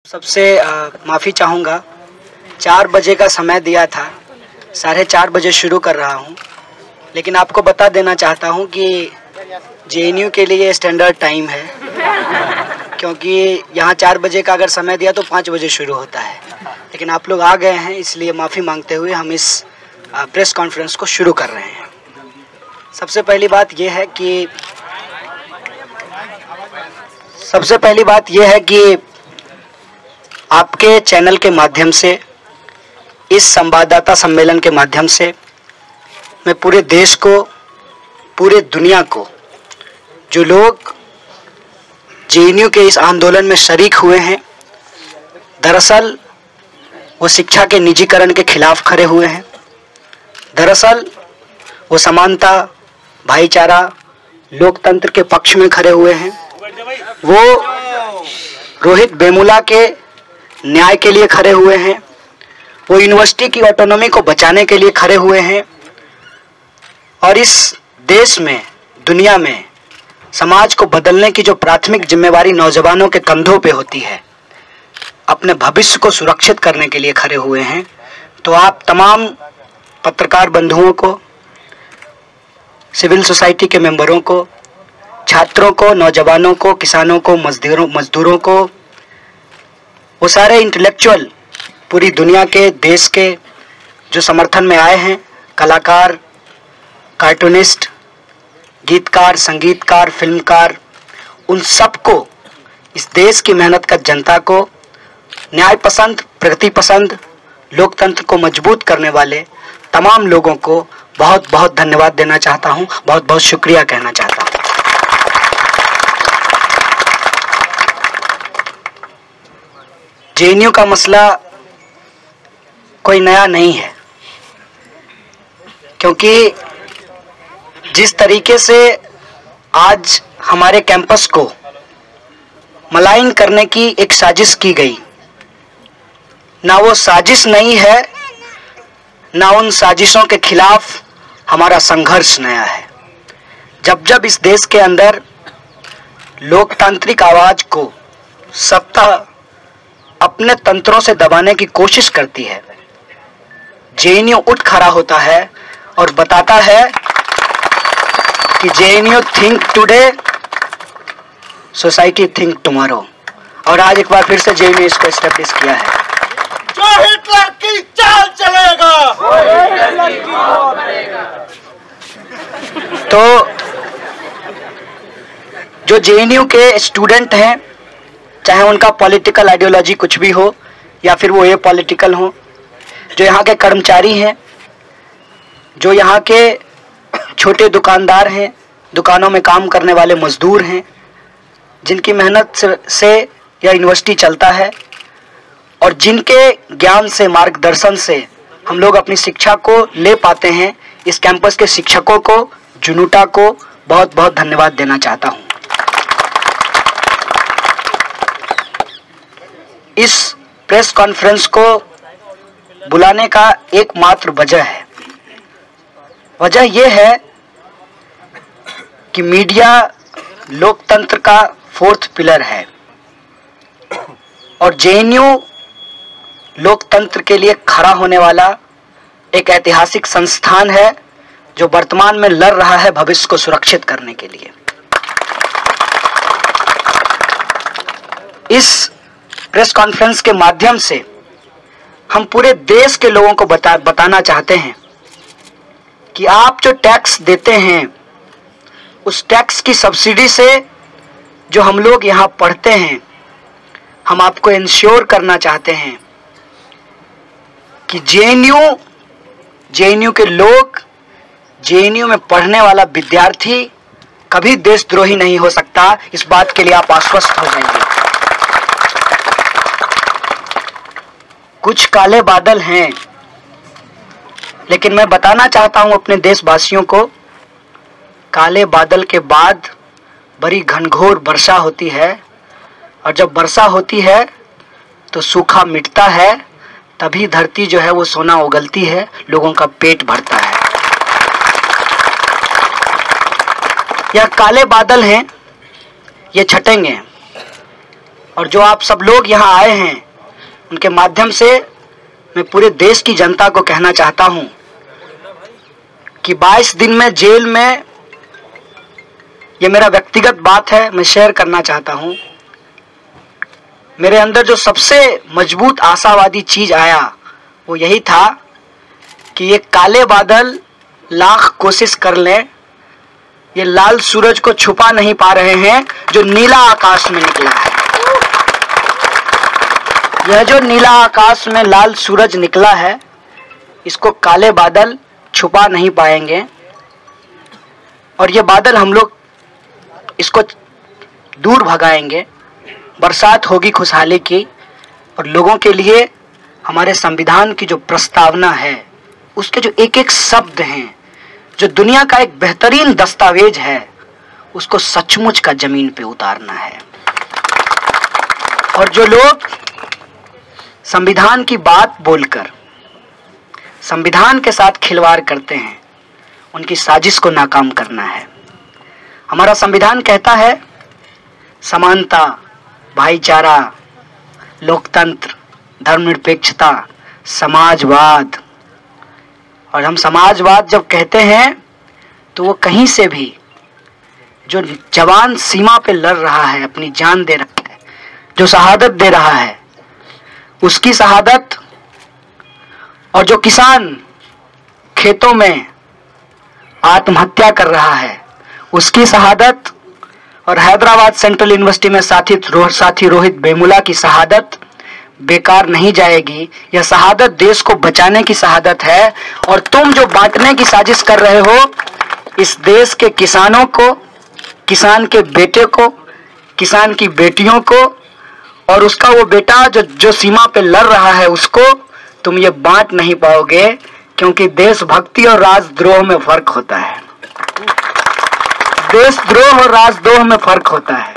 सबसे माफ़ी चाहूँगा। 4 बजे का समय दिया था, 4:30 बजे शुरू कर रहा हूँ, लेकिन आपको बता देना चाहता हूँ कि जेएनयू के लिए स्टैंडर्ड टाइम है, क्योंकि यहाँ 4 बजे का अगर समय दिया तो 5 बजे शुरू होता है, लेकिन आप लोग आ गए हैं, इसलिए माफ़ी मांगते हुए हम इस प्रेस कॉन्फ्रेंस को शुरू कर रहे हैं। सबसे पहली बात यह है कि आपके चैनल के माध्यम से, इस संवाददाता सम्मेलन के माध्यम से मैं पूरे देश को, पूरे दुनिया को, जो लोग जेएनयू के इस आंदोलन में शरीक हुए हैं, दरअसल वो शिक्षा के निजीकरण के खिलाफ खड़े हुए हैं, दरअसल वो समानता, भाईचारा, लोकतंत्र के पक्ष में खड़े हुए हैं, वो रोहित वेमुला के न्याय के लिए खड़े हुए हैं, वो यूनिवर्सिटी की ऑटोनॉमी को बचाने के लिए खड़े हुए हैं, और इस देश में, दुनिया में समाज को बदलने की जो प्राथमिक जिम्मेवारी नौजवानों के कंधों पे होती है, अपने भविष्य को सुरक्षित करने के लिए खड़े हुए हैं। तो आप तमाम पत्रकार बंधुओं को, सिविल सोसाइटी के मेंबरों को, छात्रों को, नौजवानों को, किसानों को, मजदूरों को, वो सारे इंटेलेक्चुअल पूरी दुनिया के, देश के जो समर्थन में आए हैं, कलाकार, कार्टूनिस्ट, गीतकार, संगीतकार, फिल्मकार, उन सबको, इस देश की मेहनतकश जनता को, न्याय पसंद, प्रगति पसंद, लोकतंत्र को मजबूत करने वाले तमाम लोगों को बहुत बहुत धन्यवाद देना चाहता हूं, बहुत बहुत शुक्रिया कहना चाहता हूं। जेएनयू का मसला कोई नया नहीं है, क्योंकि जिस तरीके से आज हमारे कैंपस को मलाइन करने की एक साजिश की गई, ना वो साजिश नहीं है, ना उन साजिशों के खिलाफ हमारा संघर्ष नया है। जब जब इस देश के अंदर लोकतांत्रिक आवाज को सत्ता अपने तंत्रों से दबाने की कोशिश करती है, जेएनयू उठ खड़ा होता है और बताता है कि JNU think today, society think tomorrow. और आज एक बार फिर से जेएनयू इसको एस्टेब्लिश किया है। जो हिटलर की चाल चलेगा, तो जो जेएनयू के स्टूडेंट हैं, चाहे उनका पॉलिटिकल आइडियोलॉजी कुछ भी हो या फिर वो पॉलिटिकल हो, जो यहाँ के कर्मचारी हैं, जो यहाँ के छोटे दुकानदार हैं, दुकानों में काम करने वाले मजदूर हैं, जिनकी मेहनत से यह यूनिवर्सिटी चलता है, और जिनके ज्ञान से, मार्गदर्शन से हम लोग अपनी शिक्षा को ले पाते हैं, इस कैंपस के शिक्षकों को, जुनूटा को बहुत बहुत धन्यवाद देना चाहता हूँ। इस प्रेस कॉन्फ्रेंस को बुलाने का एकमात्र वजह है, वजह यह है कि मीडिया लोकतंत्र का 4th पिलर है, और जेएनयू लोकतंत्र के लिए खड़ा होने वाला एक ऐतिहासिक संस्थान है, जो वर्तमान में लड़ रहा है भविष्य को सुरक्षित करने के लिए। इस प्रेस कॉन्फ्रेंस के माध्यम से हम पूरे देश के लोगों को बताना चाहते हैं कि आप जो टैक्स देते हैं, उस टैक्स की सब्सिडी से जो हम लोग यहाँ पढ़ते हैं, हम आपको इंश्योर करना चाहते हैं कि जेएनयू के लोग, जेएनयू में पढ़ने वाला विद्यार्थी कभी देशद्रोही नहीं हो सकता। इस बात के लिए आप आश्वस्त हो जाएंगे। कुछ काले बादल हैं, लेकिन मैं बताना चाहता हूं अपने देशवासियों को, काले बादल के बाद बड़ी घनघोर वर्षा होती है, और जब वर्षा होती है तो सूखा मिटता है, तभी धरती जो है वो सोना उगलती है, लोगों का पेट भरता है। यह काले बादल हैं, ये छटेंगे, और जो आप सब लोग यहाँ आए हैं, उनके माध्यम से मैं पूरे देश की जनता को कहना चाहता हूं कि 22 दिन में जेल में, ये मेरा व्यक्तिगत बात है, मैं शेयर करना चाहता हूं, मेरे अंदर जो सबसे मजबूत आशावादी चीज आया वो यही था कि ये काले बादल लाख कोशिश कर लें, ये लाल सूरज को छुपा नहीं पा रहे हैं जो नीला आकाश में निकला है। यह जो नीला आकाश में लाल सूरज निकला है, इसको काले बादल छुपा नहीं पाएंगे। और ये बादल हम लोग इसको दूर भगाएंगे। बरसात होगी खुशहाली की, और लोगों के लिए हमारे संविधान की जो प्रस्तावना है, उसके जो एक एक शब्द हैं, जो दुनिया का एक बेहतरीन दस्तावेज है, उसको सचमुच का जमीन पे उतारना है। और जो लोग संविधान की बात बोलकर संविधान के साथ खिलवाड़ करते हैं, उनकी साजिश को नाकाम करना है। हमारा संविधान कहता है समानता, भाईचारा, लोकतंत्र, धर्मनिरपेक्षता, समाजवाद। और हम समाजवाद जब कहते हैं तो वो कहीं से भी जो जवान सीमा पे लड़ रहा है, अपनी जान दे रहा है, जो शहादत दे रहा है, उसकी शहादत, और जो किसान खेतों में आत्महत्या कर रहा है उसकी शहादत, और हैदराबाद सेंट्रल यूनिवर्सिटी में साथी रोहित वेमुला की शहादत बेकार नहीं जाएगी। यह शहादत देश को बचाने की शहादत है। और तुम जो बांटने की साजिश कर रहे हो, इस देश के किसानों को, किसान के बेटे को, किसान की बेटियों को, और उसका वो बेटा जो सीमा पे लड़ रहा है, उसको तुम ये बांट नहीं पाओगे, क्योंकि देशभक्ति और राजद्रोह में फर्क होता है। देशद्रोह और राजद्रोह में फर्क होता है।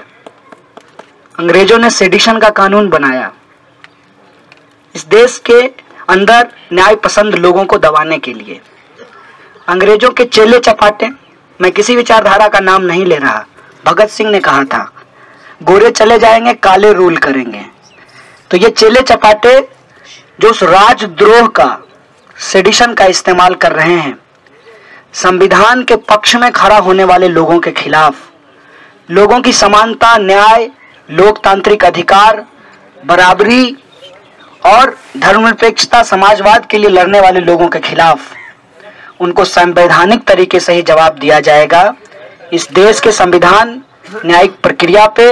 अंग्रेजों ने सेडिशन का कानून बनाया इस देश के अंदर न्याय पसंद लोगों को दबाने के लिए। अंग्रेजों के चेले चपाटे, मैं किसी विचारधारा का नाम नहीं ले रहा, भगत सिंह ने कहा था गोरे चले जाएंगे, काले रूल करेंगे। तो ये चेले चपाटे जो उस राजद्रोह का, सेडिशन का इस्तेमाल कर रहे हैं, संविधान के पक्ष में खड़ा होने वाले लोगों के खिलाफ, लोगों की समानता, न्याय, लोकतांत्रिक अधिकार, बराबरी और धर्मनिरपेक्षता, समाजवाद के लिए लड़ने वाले लोगों के खिलाफ उनको संवैधानिक तरीके से ही जवाब दिया जाएगा। इस देश के संविधान न्यायिक प्रक्रिया पे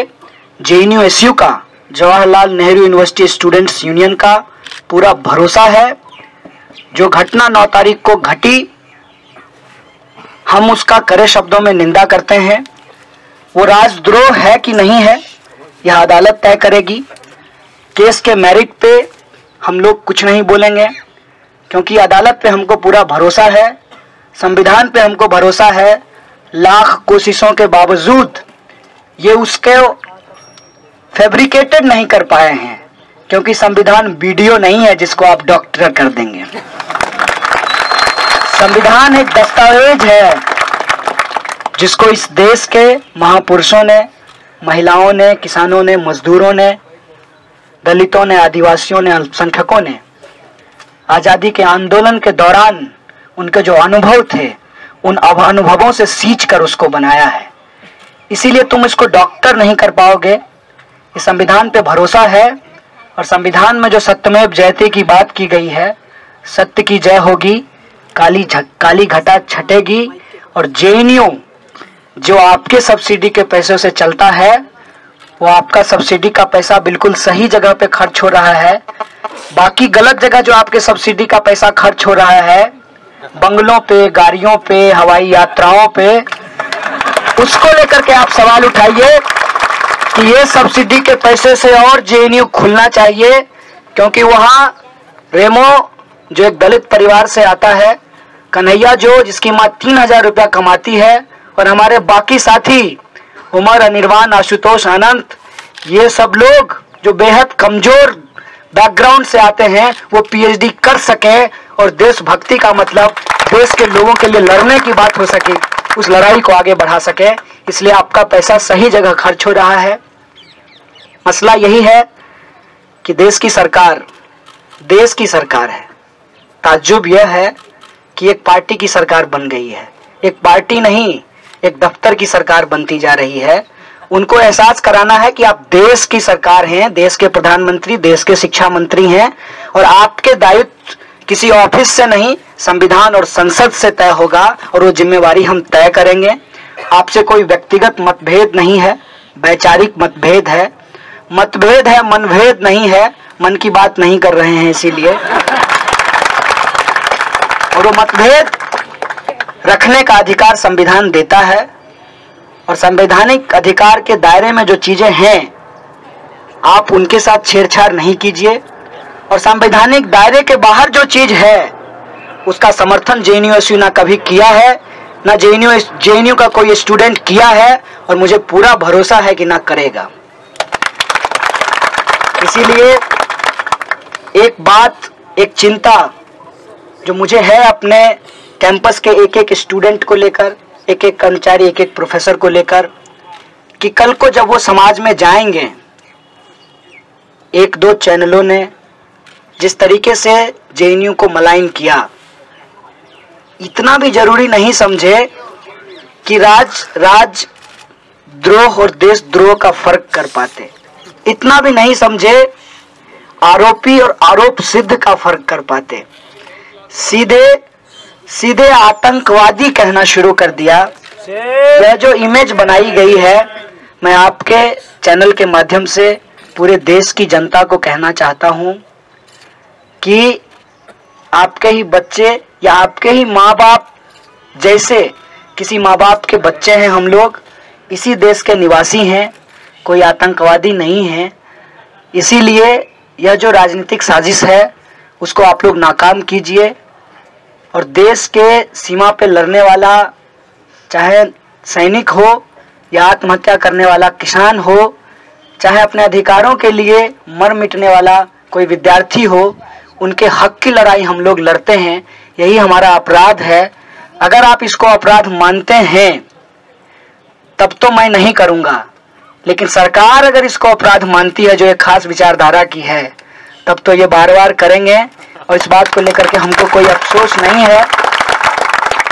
JNU-SU का, Jawaharlal Nehru university students union का पूरा भरोसा है। जो घटना 9 तारीख को घटी, हम उसका कड़े शब्दों में निंदा करते हैं। वो राजद्रोह है कि नहीं है, यह अदालत तय करेगी। केस के मेरिट पे हम लोग कुछ नहीं बोलेंगे, क्योंकि अदालत पे हमको पूरा भरोसा है, संविधान पे हमको भरोसा है। लाख कोशिशों के बावजूद ये उसके फैब्रिकेटेड नहीं कर पाए हैं, क्योंकि संविधान वीडियो नहीं है जिसको आप डॉक्टर कर देंगे। संविधान एक दस्तावेज है जिसको इस देश के महापुरुषों ने, महिलाओं ने, किसानों ने, मजदूरों ने, दलितों ने, आदिवासियों ने, अल्पसंख्यकों ने आजादी के आंदोलन के दौरान उनके जो अनुभव थे, उन अनुभवों से सींच कर उसको बनाया है। इसीलिए तुम इसको डॉक्टर नहीं कर पाओगे। इस संविधान पे भरोसा है, और संविधान में जो सत्यमेव जयते की बात की गई है, सत्य की जय होगी, काली घटा छटेगी। और JNU जो आपके सब्सिडी के पैसों से चलता है, वो आपका सब्सिडी का पैसा बिल्कुल सही जगह पे खर्च हो रहा है। बाकी गलत जगह जो आपके सब्सिडी का पैसा खर्च हो रहा है, बंगलों पे, गाड़ियों पे, हवाई यात्राओं पे, उसको लेकर के आप सवाल उठाइए कि ये सब्सिडी के पैसे से और JNU खुलना चाहिए। क्योंकि वहाँ रेमो जो एक दलित परिवार से आता है, कन्हैया जो जिसकी माँ 3000 रुपया कमाती है, और हमारे बाकी साथी उमर, अनिर्वाण, आशुतोष, अनंत, ये सब लोग जो बेहद कमजोर बैकग्राउंड से आते हैं, वो PhD कर सके और देशभक्ति का मतलब देश के लोगों के लिए लड़ने की बात हो सके, उस लड़ाई को आगे बढ़ा सके। इसलिए आपका पैसा सही जगह खर्च हो रहा है। मसला यही है कि देश की सरकार है। ताज्जुब यह है कि एक पार्टी की सरकार बन गई है। एक पार्टी नहीं, एक दफ्तर की सरकार बनती जा रही है। उनको एहसास कराना है कि आप देश की सरकार हैं, देश के प्रधानमंत्री, देश के शिक्षा मंत्री हैं, और आपके दायित्व किसी ऑफिस से नहीं, संविधान और संसद से तय होगा, और वो जिम्मेवारी हम तय करेंगे। आपसे कोई व्यक्तिगत मतभेद नहीं है, वैचारिक मतभेद है, मनभेद नहीं है, मन की बात नहीं कर रहे हैं इसीलिए। और वो मतभेद रखने का अधिकार संविधान देता है, और संवैधानिक अधिकार के दायरे में जो चीजें हैं आप उनके साथ छेड़छाड़ नहीं कीजिए, और संवैधानिक दायरे के बाहर जो चीज है उसका समर्थन JNU-SU ना कभी किया है, ना JNU का कोई स्टूडेंट किया है, और मुझे पूरा भरोसा है कि ना करेगा। इसीलिए एक बात, एक चिंता जो मुझे है अपने कैंपस के एक एक स्टूडेंट को लेकर, एक एक कर्मचारी, एक एक प्रोफेसर को लेकर, कि कल को जब वो समाज में जाएंगे, एक दो चैनलों ने जिस तरीके से JNU को मलाइन किया, इतना भी जरूरी नहीं समझे कि राजद्रोह और देशद्रोह का फर्क कर पाते। इतना भी नहीं समझे आरोपी और आरोप सिद्ध का फर्क कर पाते। सीधे आतंकवादी कहना शुरू कर दिया। यह जो इमेज बनाई गई है, मैं आपके चैनल के माध्यम से पूरे देश की जनता को कहना चाहता हूं कि आपके ही बच्चे या आपके ही माँ बाप जैसे किसी माँ बाप के बच्चे हैं हम लोग, इसी देश के निवासी हैं, कोई आतंकवादी नहीं है। इसीलिए यह जो राजनीतिक साजिश है उसको आप लोग नाकाम कीजिए, और देश के सीमा पे लड़ने वाला, चाहे सैनिक हो या आत्महत्या करने वाला किसान हो, चाहे अपने अधिकारों के लिए मर मिटने वाला कोई विद्यार्थी हो, उनके हक की लड़ाई हम लोग लड़ते हैं। यही हमारा अपराध है। अगर आप इसको अपराध मानते हैं तब तो मैं नहीं करूंगा, लेकिन सरकार अगर इसको अपराध मानती है जो एक खास विचारधारा की है, तब तो ये बार बार करेंगे। और इस बात को लेकर के हमको कोई अफसोस नहीं है,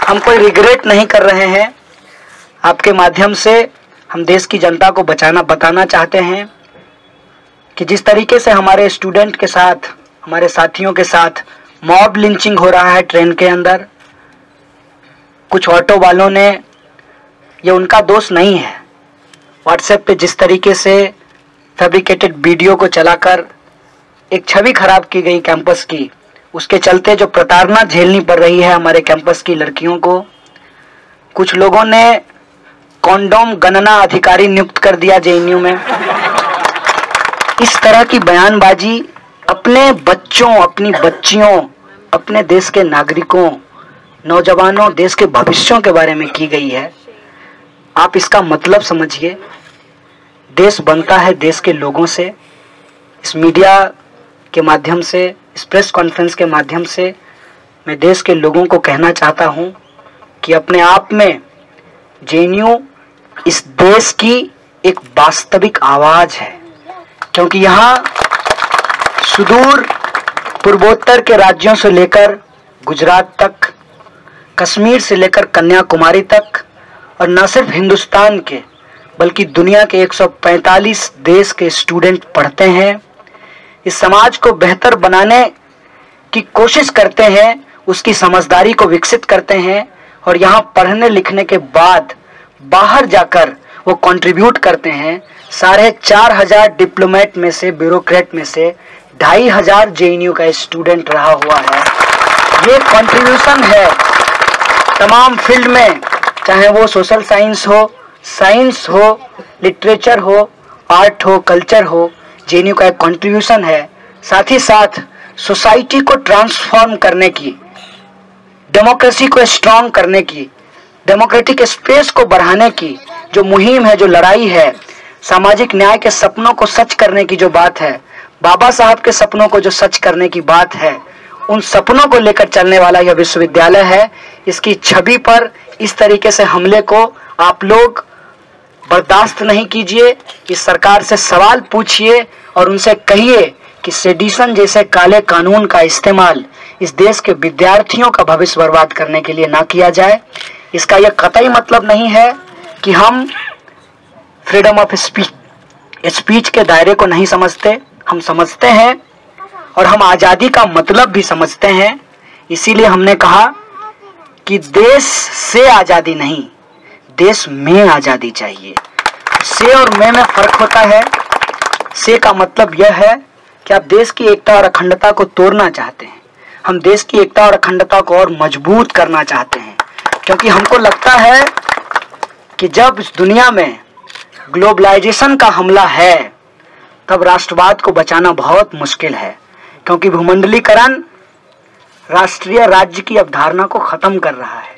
हम कोई रिग्रेट नहीं कर रहे हैं। आपके माध्यम से हम देश की जनता को बताना चाहते हैं कि जिस तरीके से हमारे स्टूडेंट के साथ, हमारे साथियों के साथ मॉब लिंचिंग हो रहा है ट्रेन के अंदर, कुछ ऑटो वालों ने, ये उनका दोष नहीं है, व्हाट्सएप पे जिस तरीके से फैब्रिकेटेड वीडियो को चलाकर एक छवि खराब की गई कैंपस की, उसके चलते जो प्रताड़ना झेलनी पड़ रही है हमारे कैंपस की लड़कियों को, कुछ लोगों ने कॉन्डोम गणना अधिकारी नियुक्त कर दिया JNU में। इस तरह की बयानबाजी अपने बच्चों, अपनी बच्चियों, अपने देश के नागरिकों, नौजवानों, देश के भविष्यों के बारे में की गई है। आप इसका मतलब समझिए। देश बनता है देश के लोगों से। इस मीडिया के माध्यम से, इस प्रेस कॉन्फ्रेंस के माध्यम से मैं देश के लोगों को कहना चाहता हूं कि अपने आप में JNU इस देश की एक वास्तविक आवाज है, क्योंकि यहाँ सुदूर पूर्वोत्तर के राज्यों से लेकर गुजरात तक, कश्मीर से लेकर कन्याकुमारी तक, और न सिर्फ हिंदुस्तान के बल्कि दुनिया के 145 देश के स्टूडेंट पढ़ते हैं। इस समाज को बेहतर बनाने की कोशिश करते हैं, उसकी समझदारी को विकसित करते हैं, और यहाँ पढ़ने लिखने के बाद बाहर जाकर वो कंट्रीब्यूट करते हैं। 4,500 डिप्लोमेट में से, ब्यूरोक्रेट में से 2,500 JNU का स्टूडेंट रहा हुआ है। ये कंट्रीब्यूशन है तमाम फील्ड में, चाहे वो सोशल साइंस हो, लिटरेचर हो, आर्ट हो, कल्चर हो, JNU का एक कंट्रीब्यूशन है। साथ ही साथ सोसाइटी को ट्रांसफॉर्म करने की, डेमोक्रेसी को स्ट्रांग करने की, डेमोक्रेटिक स्पेस को बढ़ाने की जो मुहिम है, जो लड़ाई है, सामाजिक न्याय के सपनों को सच करने की जो बात है, बाबा साहब के सपनों को जो सच करने की बात है, उन सपनों को लेकर चलने वाला यह विश्वविद्यालय है। इसकी छवि पर इस तरीके से हमले को आप लोग बर्दाश्त नहीं कीजिए। इस सरकार से सवाल पूछिए और उनसे कहिए कि सेडिशन जैसे काले कानून का इस्तेमाल इस देश के विद्यार्थियों का भविष्य बर्बाद करने के लिए ना किया जाए। इसका यह कतई मतलब नहीं है कि हम फ्रीडम ऑफ स्पीच के दायरे को नहीं समझते। हम समझते हैं और हम आज़ादी का मतलब भी समझते हैं। इसीलिए हमने कहा कि देश से आज़ादी नहीं, देश में आज़ादी चाहिए। से और में फर्क होता है। से का मतलब यह है कि आप देश की एकता और अखंडता को तोड़ना चाहते हैं। हम देश की एकता और अखंडता को और मजबूत करना चाहते हैं, क्योंकि हमको लगता है कि जब इस दुनिया में ग्लोबलाइजेशन का हमला है तब राष्ट्रवाद को बचाना बहुत मुश्किल है, क्योंकि भूमंडलीकरण राष्ट्रीय राज्य की अवधारणा को खत्म कर रहा है।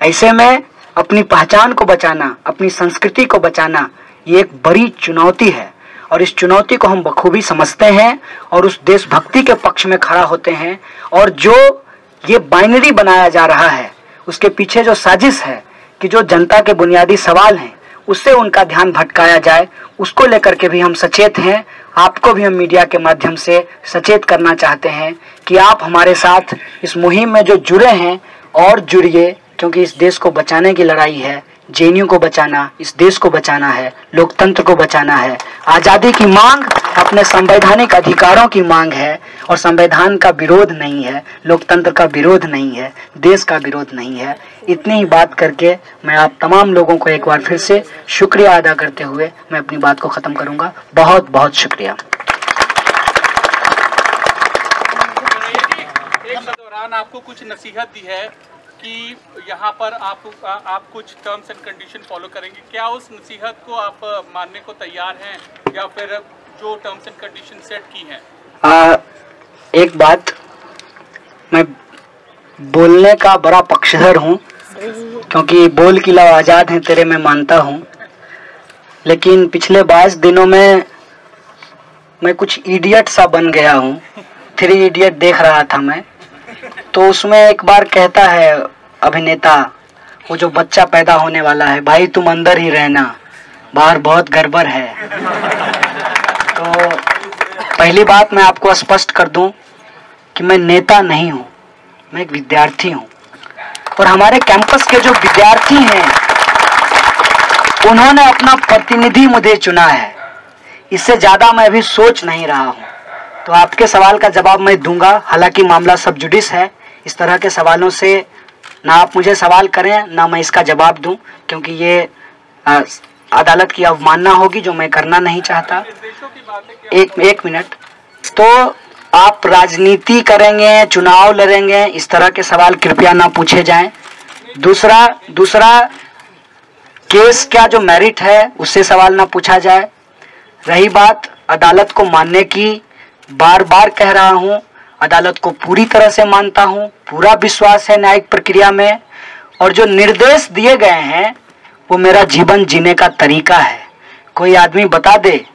ऐसे में अपनी पहचान को बचाना, अपनी संस्कृति को बचाना, ये एक बड़ी चुनौती है और इस चुनौती को हम बखूबी समझते हैं और उस देशभक्ति के पक्ष में खड़ा होते हैं। और जो ये बाइनरी बनाया जा रहा है उसके पीछे जो साजिश है कि जो जनता के बुनियादी सवाल हैं उससे उनका ध्यान भटकाया जाए, उसको लेकर के भी हम सचेत हैं। आपको भी हम मीडिया के माध्यम से सचेत करना चाहते हैं कि आप हमारे साथ इस मुहिम में जो जुड़े हैं और जुड़िए, क्योंकि इस देश को बचाने की लड़ाई है। जेएनयू को बचाना, इस देश को बचाना है, लोकतंत्र को बचाना है। आज़ादी की मांग अपने संवैधानिक अधिकारों की मांग है और संविधान का विरोध नहीं है, लोकतंत्र का विरोध नहीं है, देश का विरोध नहीं है। इतनी ही बात करके मैं आप तमाम लोगों को एक बार फिर से शुक्रिया अदा करते हुए मैं अपनी बात को ख़त्म करूँगा। बहुत बहुत शुक्रिया। एक दौरान आपको कुछ नसीहत दी है कि यहाँ पर आप कुछ टर्म्स एंड कंडीशन फॉलो करेंगे, क्या उस नसीहत को आप मानने को तैयार हैं या फिर जो टर्म्स एंड कंडीशन सेट की हैं? एक बात, मैं बोलने का बड़ा पक्षधर हूँ, क्योंकि बोल की लव आज़ाद है तेरे मैं मानता हूँ। लेकिन पिछले 22 दिनों में मैं कुछ इडियट सा बन गया हूँ। 3 इडियट देख रहा था मैं, तो उसमें एक बार कहता है अभिनेता, वो जो बच्चा पैदा होने वाला है, भाई तुम अंदर ही रहना, बाहर बहुत गड़बड़ है। तो पहली बात मैं आपको स्पष्ट कर दूं कि मैं नेता नहीं हूं, मैं एक विद्यार्थी हूं। और हमारे कैंपस के जो विद्यार्थी हैं उन्होंने अपना प्रतिनिधि मुझे चुना है। इससे ज़्यादा मैं अभी सोच नहीं रहा हूं। तो आपके सवाल का जवाब मैं दूंगा। हालांकि मामला सब जुडिस है, इस तरह के सवालों से ना आप मुझे सवाल करें ना मैं इसका जवाब दूं, क्योंकि ये अदालत की अवमानना होगी जो मैं करना नहीं चाहता। एक मिनट, तो आप राजनीति करेंगे, चुनाव लड़ेंगे, इस तरह के सवाल कृपया ना पूछे जाएं। दूसरा केस क्या जो मेरिट है उससे सवाल ना पूछा जाए। रही बात अदालत को मानने की, बार बार कह रहा हूँ, अदालत को पूरी तरह से मानता हूँ, पूरा विश्वास है न्यायिक प्रक्रिया में। और जो निर्देश दिए गए हैं वो मेरा जीवन जीने का तरीका है। कोई आदमी बता दे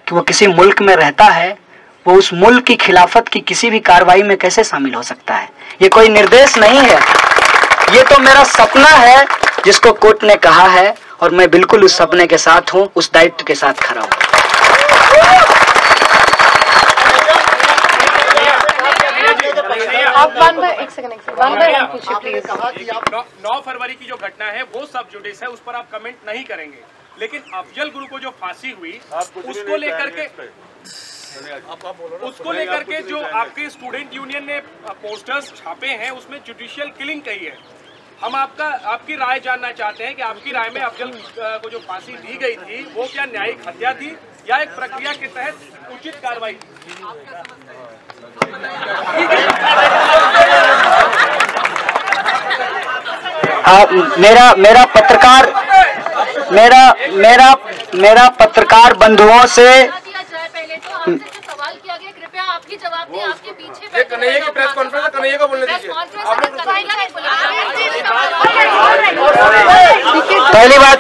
कि वो किसी मुल्क में रहता है, वो उस मुल्क की खिलाफत की किसी भी कार्रवाई में कैसे शामिल हो सकता है? ये कोई निर्देश नहीं है, ये तो मेरा सपना है जिसको कोर्ट ने कहा है और मैं बिल्कुल उस सपने के साथ हूँ, उस दायित्व के साथ खड़ा हूँ। आप एक सेकंड पूछिए प्लीज। 9 फरवरी की जो घटना है वो सब जुडिस है, उस पर आप कमेंट नहीं करेंगे, लेकिन अफजल गुरु को जो फांसी हुई उसको लेकर के जो आपके स्टूडेंट यूनियन ने पोस्टर्स छापे हैं उसमें जुडिशियल किलिंग कही है। हम आपकी राय जानना चाहते हैं कि आपकी राय में अफजल को जो फांसी दी गई थी वो क्या न्यायिक हत्या थी या एक प्रक्रिया के तहत उचित कार्रवाई थी? मेरा पत्रकार बंधुओं से सवाल किया गया, कृपया आपकी जवाब दें। आपके पीछे कन्हैया की प्रेस कॉन्फ्रेंस है, कन्हैया को बोलने दीजिए। पहली बात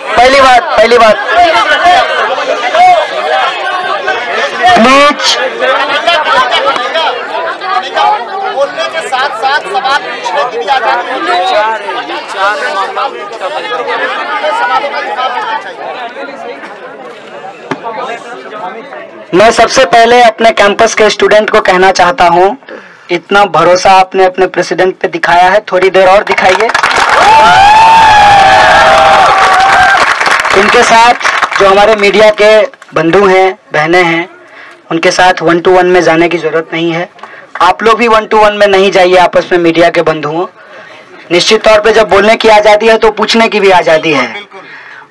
प्लीज, बोलने के साथ साथ सवाल पूछने की भी आजादी होनी चाहिए। मैं सबसे पहले अपने कैंपस के स्टूडेंट को कहना चाहता हूं, इतना भरोसा आपने अपने प्रेसिडेंट पे दिखाया है, थोड़ी देर और दिखाइए। इनके साथ जो हमारे मीडिया के बंधु हैं, बहनें हैं, उनके साथ 1 to 1 में जाने की जरूरत नहीं है। आप लोग भी 1 to 1 में नहीं जाइए आपस में मीडिया के बंधुओं। निश्चित तौर पे जब बोलने की आजादी है तो पूछने की भी आजादी है।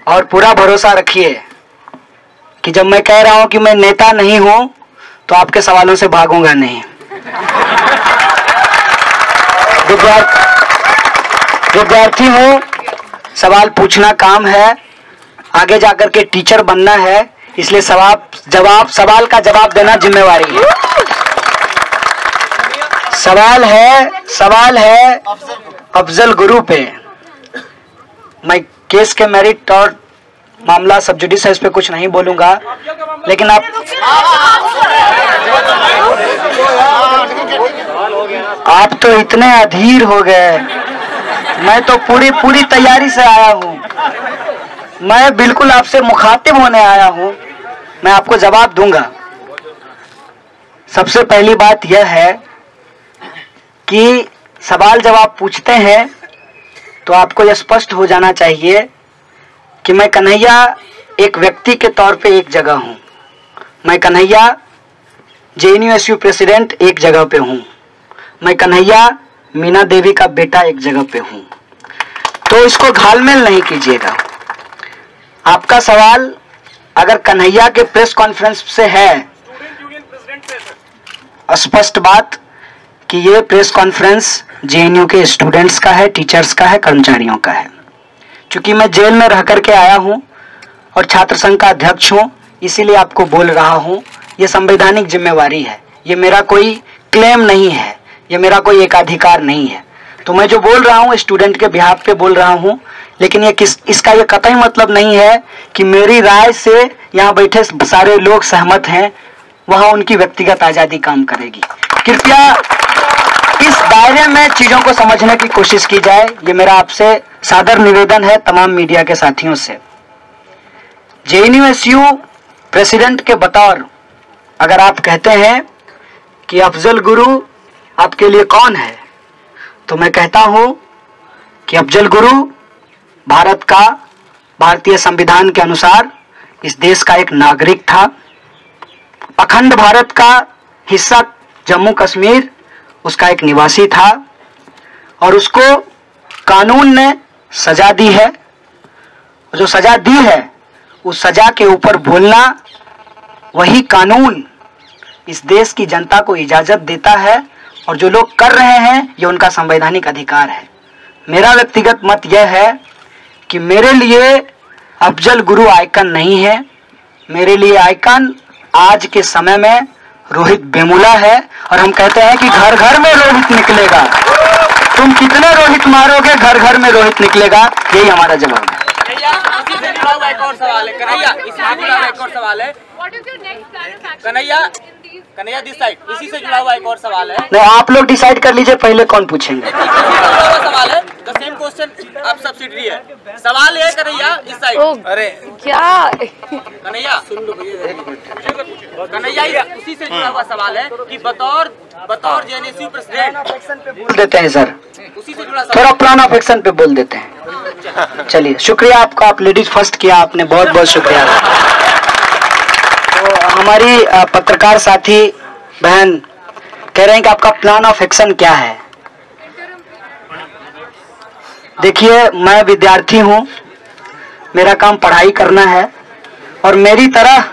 और पूरा भरोसा रखिए कि जब मैं कह रहा हूं कि मैं नेता नहीं हूं तो आपके सवालों से भागूंगा नहीं। विद्यार्थी हूं, सवाल पूछना काम है, आगे जाकर के टीचर बनना है, इसलिए सवाल का जवाब देना जिम्मेवारी है। सवाल है अफजल गुरु पे। मैं केस के मेरिट और मामला सब जुडिस है, इस पे कुछ नहीं बोलूंगा, लेकिन आप तो इतने अधीर हो गए। मैं तो पूरी तैयारी से आया हूं, मैं बिल्कुल आपसे मुखातिब होने आया हूं, मैं आपको जवाब दूंगा। सबसे पहली बात यह है कि सवाल जब आप पूछते हैं तो आपको यह स्पष्ट हो जाना चाहिए कि मैं कन्हैया एक व्यक्ति के तौर पे एक जगह हूं, मैं कन्हैया JNU-SU प्रेसिडेंट एक जगह पे हूं, मैं कन्हैया मीना देवी का बेटा एक जगह पे हूं। तो इसको घालमेल नहीं कीजिएगा। आपका सवाल अगर कन्हैया के प्रेस कॉन्फ्रेंस से है, स्पष्ट बात कि ये प्रेस कॉन्फ्रेंस JNU के स्टूडेंट्स का है, टीचर्स का है, कर्मचारियों का है। क्योंकि मैं जेल में रह करके आया हूं और छात्र संघ का अध्यक्ष हूं, इसीलिए आपको बोल रहा हूं। ये संवैधानिक जिम्मेवारी है, ये मेरा कोई क्लेम नहीं है, ये मेरा कोई एकाधिकार नहीं है। तो मैं जो बोल रहा हूं स्टूडेंट के बिहाफ पे बोल रहा हूं, लेकिन इसका ये कतई मतलब नहीं है कि मेरी राय से यहाँ बैठे सारे लोग सहमत हैं, वहां उनकी व्यक्तिगत आजादी काम करेगी। कृपया इस दायरे में चीजों को समझने की कोशिश की जाए, ये मेरा आपसे सादर निवेदन है तमाम मीडिया के साथियों से। JNU-SU प्रेसिडेंट के बतौर अगर आप कहते हैं कि अफजल गुरु आपके लिए कौन है, तो मैं कहता हूं कि अफजल गुरु भारत का, भारतीय संविधान के अनुसार इस देश का एक नागरिक था। अखंड भारत का हिस्सा जम्मू कश्मीर उसका एक निवासी था और उसको कानून ने सजा दी है। जो सजा दी है उस सजा के ऊपर बोलना, वही कानून इस देश की जनता को इजाजत देता है और जो लोग कर रहे हैं ये उनका संवैधानिक अधिकार है। मेरा व्यक्तिगत मत यह है कि मेरे लिए अफजल गुरु आइकन नहीं है, मेरे लिए आइकन आज के समय में रोहित वेमुला है। और हम कहते हैं कि घर घर में रोहित निकलेगा, तुम कितने रोहित मारोगे घर घर में रोहित निकलेगा, यही हमारा जवाब है। कन्हैया दिस साइड, इसी से जुड़ा हुआ एक और सवाल है। नहीं, आप लोग डिसाइड कर लीजिए पहले कौन पूछेंगे। सवाल है, द सेम क्वेश्चन आप सब्सिडरी है। सवाल है कन्हैया इस साइड। अरे क्या कन्हैया सुन लो कन्हैया, उसी से जुड़ा हुआ सवाल है कि बतौर JNU प्रेसिडेंट बोल देते हैं सर, उसी से जुड़ा थोड़ा प्लान ऑफ एक्शन पे बोल देते हैं। चलिए, शुक्रिया आपका, आप लेडीज फर्स्ट किया आपने, बहुत बहुत शुक्रिया। तो हमारी पत्रकार साथी बहन कह रहे हैं कि आपका प्लान ऑफ एक्शन क्या है। देखिए, मैं विद्यार्थी हूं, मेरा काम पढ़ाई करना है और मेरी तरह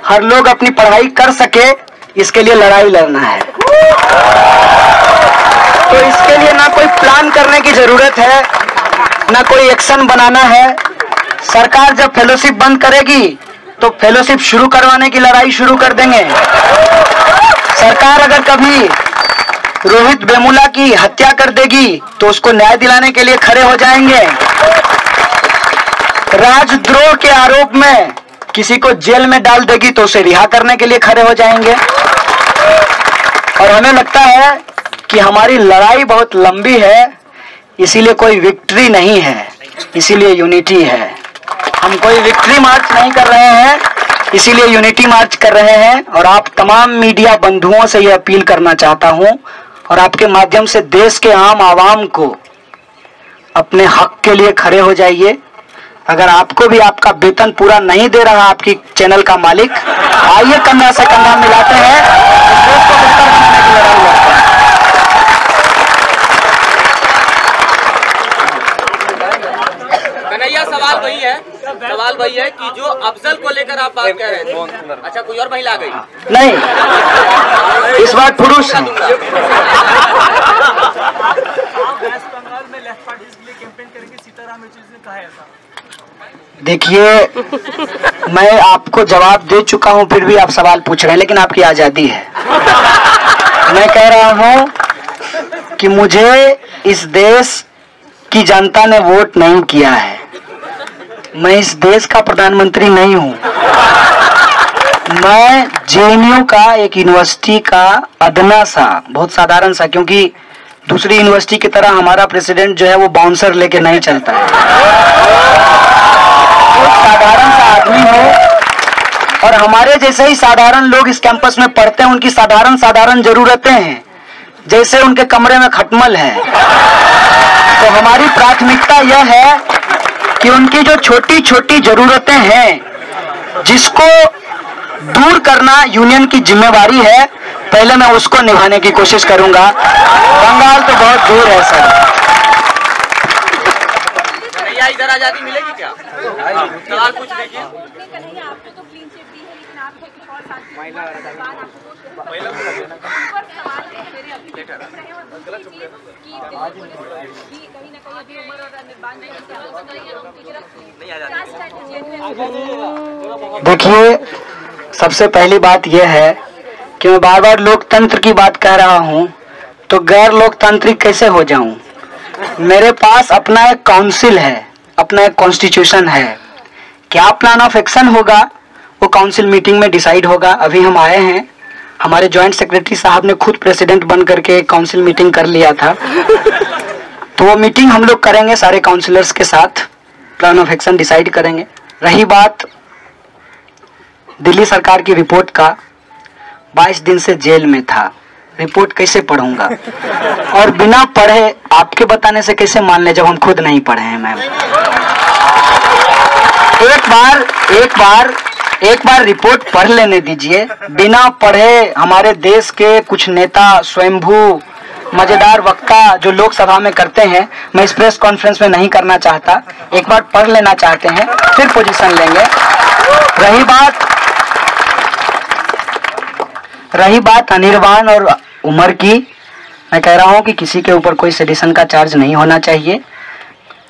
हर लोग अपनी पढ़ाई कर सके इसके लिए लड़ाई लड़ना है। तो इसके लिए ना कोई प्लान करने की जरूरत है, ना कोई एक्शन बनाना है। सरकार जब फेलोशिप बंद करेगी तो फेलोशिप शुरू करवाने की लड़ाई शुरू कर देंगे। सरकार अगर कभी रोहित वेमुला की हत्या कर देगी तो उसको न्याय दिलाने के लिए खड़े हो जाएंगे। राजद्रोह के आरोप में किसी को जेल में डाल देगी तो उसे रिहा करने के लिए खड़े हो जाएंगे। और हमें लगता है कि हमारी लड़ाई बहुत लंबी है, इसीलिए कोई विक्ट्री नहीं है, इसीलिए यूनिटी है। हम कोई विक्ट्री मार्च नहीं कर रहे हैं, इसीलिए यूनिटी मार्च कर रहे हैं और आप तमाम मीडिया बंधुओं से यह अपील करना चाहता हूं और आपके माध्यम से देश के आम आवाम को अपने हक के लिए खड़े हो जाइए। अगर आपको भी आपका वेतन पूरा नहीं दे रहा आपकी चैनल का मालिक, आइए कंधा से कंधा मिलाते हैं, इस देश को बेहतर बनाने की लड़ाई लड़ते हैं। कन्हैया, सवाल वही है कि जो अफजल को लेकर आप बात कह रहे थे। अच्छा, कोई और महिला आ गई? नहीं, इस बार पुरुष हैं। देखिए, मैं आपको जवाब दे चुका हूं, फिर भी आप सवाल पूछ रहे हैं, लेकिन आपकी आजादी है। मैं कह रहा हूं कि मुझे इस देश की जनता ने वोट नहीं किया है, मैं इस देश का प्रधानमंत्री नहीं हूं, मैं जेएनयू का एक यूनिवर्सिटी का अदना सा, बहुत साधारण सा, क्योंकि दूसरी यूनिवर्सिटी की तरह हमारा प्रेसिडेंट जो है वो बाउंसर लेके नहीं चलता है, एक साधारण सा आदमी हो और हमारे जैसे ही साधारण लोग इस कैंपस में पढ़ते हैं, उनकी साधारण जरूरतें हैं, जैसे उनके कमरे में खटमल है। तो हमारी प्राथमिकता यह है कि उनकी जो छोटी छोटी जरूरतें हैं जिसको दूर करना यूनियन की जिम्मेवारी है, पहले मैं उसको निभाने की कोशिश करूंगा। बंगाल तो बहुत दूर है सर। इधर आजादी मिलेगी क्या? सवाल पूछ लीजिए। देखिए, सबसे पहली बात यह है कि मैं बार बार लोकतंत्र की बात कह रहा हूं, तो गैर लोकतांत्रिक कैसे हो जाऊं? मेरे पास अपना एक काउंसिल है, अपना एक कॉन्स्टिट्यूशन है। क्या प्लान ऑफ एक्शन होगा वो काउंसिल मीटिंग में डिसाइड होगा। अभी हम आए हैं, हमारे जॉइंट सेक्रेटरी साहब ने खुद प्रेसिडेंट बन करके काउंसिल मीटिंग कर लिया था, तो वो मीटिंग हम लोग करेंगे सारे काउंसिलर्स के साथ, प्लान ऑफ एक्शन डिसाइड करेंगे। रही बात दिल्ली सरकार की रिपोर्ट का, 22 दिन से जेल में था, रिपोर्ट कैसे पढ़ूंगा और बिना पढ़े आपके बताने से कैसे मान ले जब हम खुद नहीं पढ़े हैं। मैम, एक बार रिपोर्ट पढ़ लेने दीजिए। बिना पढ़े हमारे देश के कुछ नेता स्वयंभू मजेदार वक्ता जो लोकसभा में करते हैं, मैं इस प्रेस कॉन्फ्रेंस में नहीं करना चाहता। एक बार पढ़ लेना चाहते हैं, फिर पोजीशन लेंगे। रही बात अनिर्बान और उम्र की, मैं कह रहा हूं कि किसी के ऊपर कोई सेडिशन का चार्ज नहीं होना चाहिए।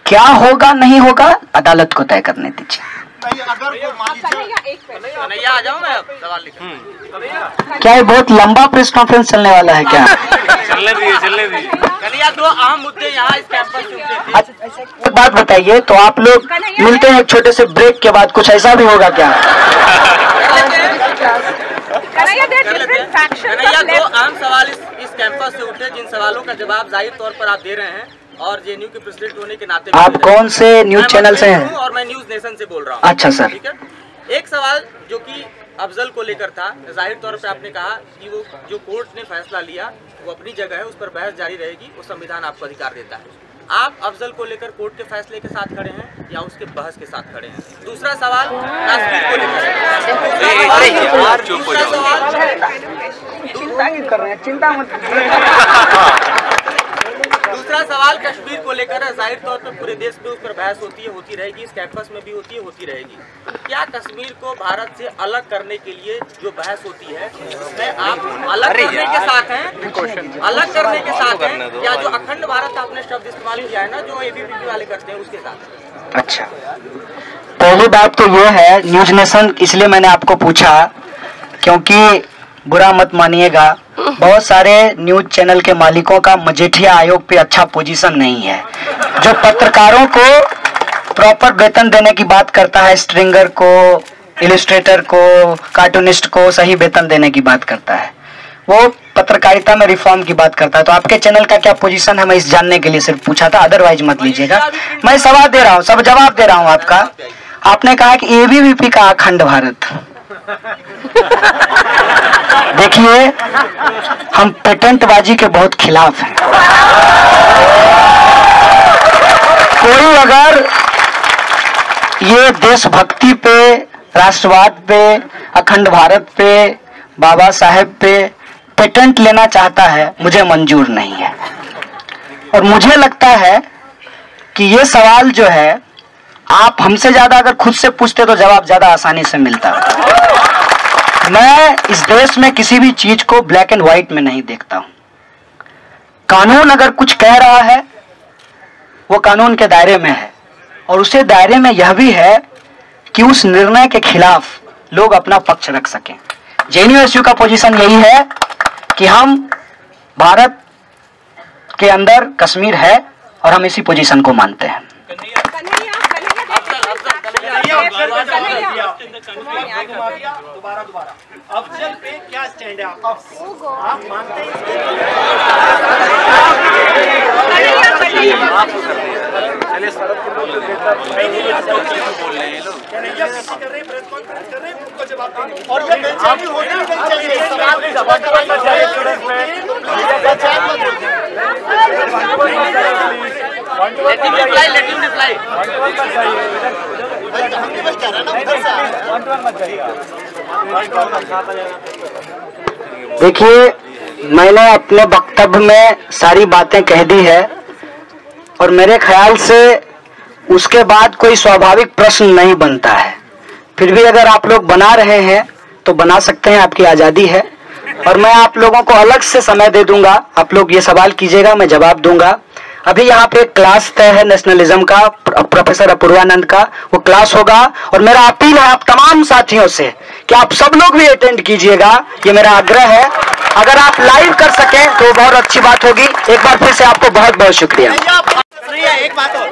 क्या होगा नहीं होगा अदालत को तय करने दीजिए। कन्हैया, आ जाऊं मैं अब सवाल लेकर? क्या ये बहुत लंबा प्रेस कॉन्फ्रेंस चलने वाला है क्या? चलने दीजिए। कन्हैया, दो अहम मुद्दे यहाँ इस कैंपस से उठे थे। एक बात बताइए, तो आप लोग मिलते हैं एक छोटे से ब्रेक के बाद, कुछ ऐसा भी होगा क्या? कन्हैया, दो अहम सवाल इस कैंपस से उठे, जिन सवालों का जवाब जाहिर तौर पर आप दे रहे हैं और जेएनयू के प्रेसिडेंट होने के नाते। आप कौन से न्यूज चैनल से हैं? और मैं न्यूज नेशन से बोल रहा हूँ। अच्छा सर। ठीक है, एक सवाल जो कि अफजल को लेकर था, जाहिर तौर पे आपने कहा कि वो जो कोर्ट ने फैसला लिया वो अपनी जगह है, उस पर बहस जारी रहेगी, वो संविधान आपको अधिकार देता है। आप अफजल को लेकर कोर्ट के फैसले के साथ खड़े हैं या उसके बहस के साथ खड़े हैं? दूसरा सवाल कश्मीर को लेकर, दूसरा सवाल कश्मीर को लेकर है। जाहिर तौर पर पूरे देश में उस पर बहस होती है, होती रहेगी, इस कैंपस में भी होती है, होती रहेगी। क्या कश्मीर को भारत से अलग करने के लिए जो बहस होती है उसमें आप अलग करने के साथ हैं? अलग करने के साथ हैं या जो अखंड भारत आपने शब्द इस्तेमाल किया है ना, जो एबीवीपी वाले करते हैं, उसके साथ? अच्छा, पहली बात तो ये है, न्यूज नेशन इसलिए मैंने आपको पूछा क्योंकि बुरा मत मानिएगा, बहुत सारे न्यूज चैनल के मालिकों का मजीठिया आयोग पे अच्छा पोजीशन नहीं है। जो पत्रकारों को प्रॉपर वेतन देने की बात करता है, स्ट्रिंगर को, इलस्ट्रेटर को, कार्टूनिस्ट को सही वेतन देने की बात करता है, वो पत्रकारिता में रिफॉर्म की बात करता है। तो आपके चैनल का क्या पोजीशन है, मैं इस जानने के लिए सिर्फ पूछा था, अदरवाइज मत लीजिएगा। मैं सवाल दे रहा हूँ, सब जवाब दे रहा हूँ आपका। आपने कहा कि एबीवीपी का अखंड भारत, देखिए, हम पेटेंटबाजी के बहुत खिलाफ हैं। कोई अगर ये देशभक्ति पे, राष्ट्रवाद पे, अखंड भारत पे, बाबा साहेब पे पेटेंट लेना चाहता है, मुझे मंजूर नहीं है। और मुझे लगता है कि ये सवाल जो है, आप हमसे ज्यादा अगर खुद से पूछते तो जवाब ज्यादा आसानी से मिलता। मैं इस देश में किसी भी चीज को ब्लैक एंड व्हाइट में नहीं देखता हूं। कानून अगर कुछ कह रहा है, वो कानून के दायरे में है, और उसे दायरे में यह भी है कि उस निर्णय के खिलाफ लोग अपना पक्ष रख सकें। जेएनयू का पोजीशन यही है कि हम भारत के अंदर कश्मीर है और हम इसी पोजीशन को मानते हैं। अफजल पे क्या स्टैंड है आप मानते हैं? और ये बेचैनी होनी नहीं चाहिए। देखिए, मैंने अपने वक्तव्य में सारी बातें कह दी है, और मेरे ख्याल से उसके बाद कोई स्वाभाविक प्रश्न नहीं बनता है। फिर भी अगर आप लोग बना रहे हैं तो बना सकते हैं, आपकी आज़ादी है। और मैं आप लोगों को अलग से समय दे दूंगा, आप लोग ये सवाल कीजिएगा, मैं जवाब दूंगा। अभी यहाँ पे एक क्लास तय है नेशनलिज्म का, प्रोफेसर अपूर्वानंद का, वो क्लास होगा। और मेरा अपील है आप तमाम साथियों से कि आप सब लोग भी अटेंड कीजिएगा, ये मेरा आग्रह है। अगर आप लाइव कर सकें तो बहुत अच्छी बात होगी। एक बार फिर से आपको बहुत बहुत शुक्रिया। एक बात और